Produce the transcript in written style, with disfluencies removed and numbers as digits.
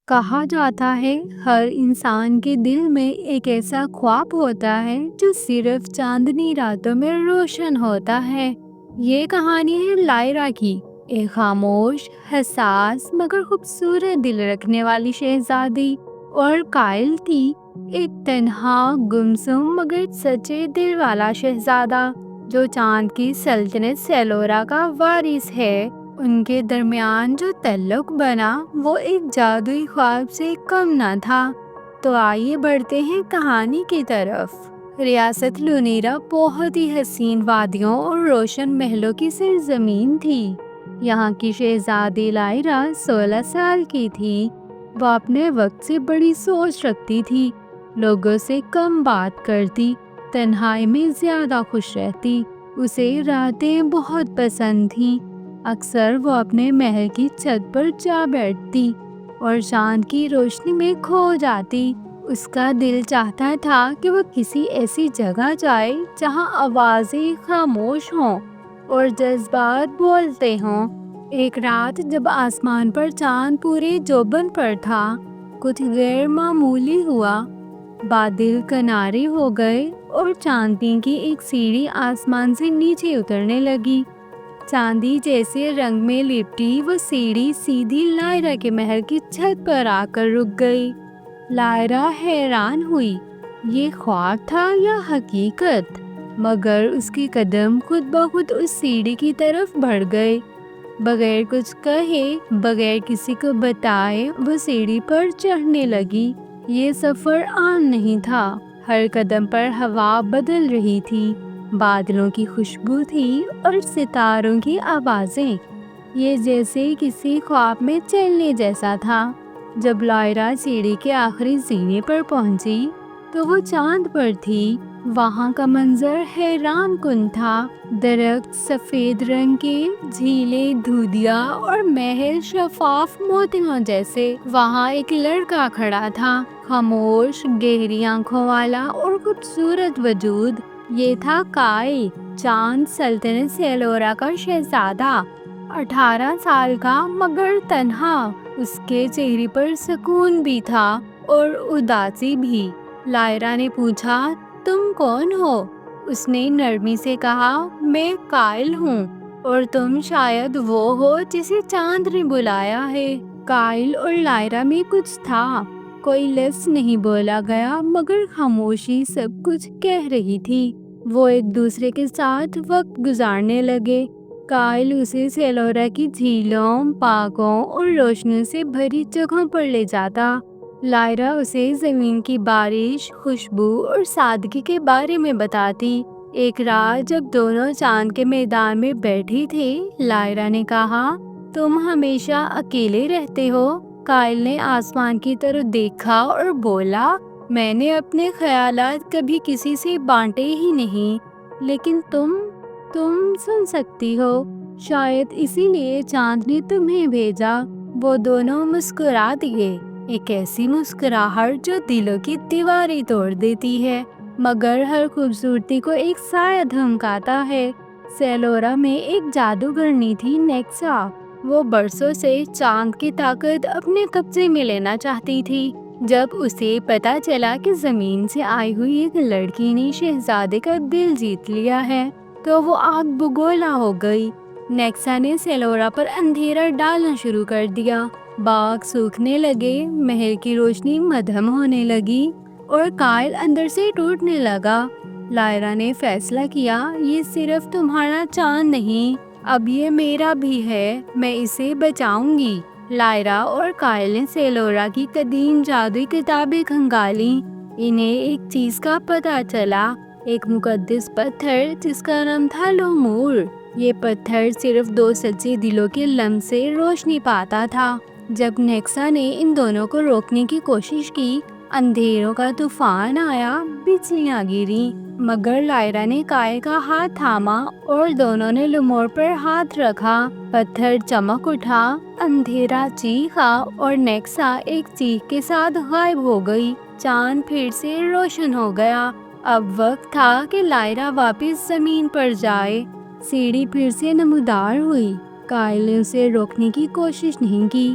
کہا جاتا ہے ہر انسان کے دل میں ایک ایسا خواب ہوتا ہے جو صرف چاندنی راتوں میں روشن ہوتا ہے۔ یہ کہانی ہے لائرا کی، ایک خاموش، حساس مگر خوبصورت دل رکھنے والی شہزادی، اور کائل تھی، ایک تنہا، گمسم مگر سچے دل والا شہزادہ جو چاند کی سلطنت سیلورا کا وارث ہے۔ ان کے درمیان جو تعلق بنا وہ ایک جادوئی خواب سے کم نہ تھا۔ تو آئیے بڑھتے ہیں کہانی کی طرف۔ ریاست لونیرا بہت ہی حسین وادیوں اور روشن محلوں کی سرزمین تھی۔ یہاں کی شہزادی لائرا 16 سال کی تھی۔ وہ اپنے وقت سے بڑی سوچ رکھتی تھی، لوگوں سے کم بات کرتی، تنہائی میں زیادہ خوش رہتی۔ اسے راتیں بہت پسند تھیں۔ اکثر وہ اپنے محل کی چھت پر جا بیٹھتی اور چاند کی روشنی میں کھو جاتی۔ اس کا دل چاہتا تھا کہ وہ کسی ایسی جگہ جائے جہاں آوازیں خاموش ہوں اور جذبات بولتے ہوں۔ ایک رات جب آسمان پر چاند پورے جوبن پر تھا، کچھ غیر معمولی ہوا۔ بادل کنارے ہو گئے اور چاندنی کی ایک سیڑھی آسمان سے نیچے اترنے لگی۔ چاندی جیسے رنگ میں لپٹی وہ سیڑھی سیدھی لائرا کے محل کی چھت پر آ کر رک گئی۔ لائرا حیران ہوئی، یہ خواب تھا یا حقیقت؟ مگر اس کے قدم خود بخود اس سیڑھی کی طرف بڑھ گئے۔ بغیر کچھ کہے، بغیر کسی کو بتائے وہ سیڑھی پر چڑھنے لگی۔ یہ سفر عام نہیں تھا۔ ہر قدم پر ہوا بدل رہی تھی، بادلوں کی خوشبو تھی اور ستاروں کی آوازیں۔ یہ جیسے کسی خواب میں چلنے جیسا تھا۔ جب لائرا سیڑھی کے آخری زینے پر پہنچی تو وہ چاند پر تھی۔ وہاں کا منظر حیران کن تھا۔ درخت سفید رنگ کے، جھیلیں دودھیا اور محل شفاف موتیوں جیسے۔ وہاں ایک لڑکا کھڑا تھا، خاموش، گہری آنکھوں والا اور خوبصورت وجود۔ یہ تھا کائل، چاند سلطنت سیلورا کا شہزادہ، 18 سال کا مگر تنہا۔ اس کے چہرے پر سکون بھی تھا اور اداسی بھی۔ لائرا نے پوچھا، تم کون ہو؟ اس نے نرمی سے کہا، میں کائل ہوں، اور تم شاید وہ ہو جسے چاند نے بلایا ہے۔ کائل اور لائرا میں کچھ تھا۔ کوئی لفظ نہیں بولا گیا مگر خاموشی سب کچھ کہہ رہی تھی۔ وہ ایک دوسرے کے ساتھ وقت گزارنے لگے۔ کائل اسے سیلورا کی جھیلوں، باغوں اور روشنیوں سے بھری جگہوں پر لے جاتا۔ لائرا اسے زمین کی بارش، خوشبو اور سادگی کے بارے میں بتاتی۔ ایک رات جب دونوں چاند کے میدان میں بیٹھی تھی، لائرا نے کہا، تم ہمیشہ اکیلے رہتے ہو؟ کائل نے آسمان کی طرف دیکھا اور بولا، میں نے اپنے خیالات کبھی کسی سے بانٹے ہی نہیں، لیکن تم سن سکتی ہو، شاید اسی لیے چاند نے تمہیں بھیجا۔ وہ دونوں مسکرا دیے، ایک ایسی مسکراہٹ جو دلوں کی دیواریں توڑ دیتی ہے، مگر ہر خوبصورتی کو ایک سایہ دھمکاتا ہے۔ سیلورا میں ایک جادوگرنی تھی، نیکسا۔ وہ برسوں سے چاند کی طاقت اپنے قبضے میں لینا چاہتی تھی۔ جب اسے پتا چلا کہ زمین سے آئی ہوئی ایک لڑکی نے شہزادے کا دل جیت لیا ہے تو وہ آگ بگولا ہو گئی۔ نیکسا نے سیلورا پر اندھیرا ڈالنا شروع کر دیا۔ باغ سوکھنے لگے، محل کی روشنی مدھم ہونے لگی اور کائل اندر سے ٹوٹنے لگا۔ لائرا نے فیصلہ کیا، یہ صرف تمہارا چاند نہیں، اب یہ میرا بھی ہے، میں اسے بچاؤں گی۔ لائرا اور کائل نے سیلورا کی قدیم جادوئی کتابیں کھنگالیں۔ انہیں ایک چیز کا پتہ چلا، ایک مقدس پتھر جس کا نام تھا لومور۔ یہ پتھر صرف 2 سچے دلوں کے لمس سے روشنی پاتا تھا۔ جب نیکسا نے ان دونوں کو روکنے کی کوشش کی، اندھیروں کا طوفان آیا، بجلیاں گری، مگر لائرا نے کائل کا ہاتھ تھاما اور دونوں نے لومور پر ہاتھ رکھا۔ پتھر چمک اٹھا، اندھیرا چیخا اور نیکسا ایک چیخ کے ساتھ غائب ہو گئی۔ چاند پھر سے روشن ہو گیا۔ اب وقت تھا کہ لائرا واپس زمین پر جائے۔ سیڑھی پھر سے نمودار ہوئی۔ کائل نے اسے روکنے کی کوشش نہیں کی،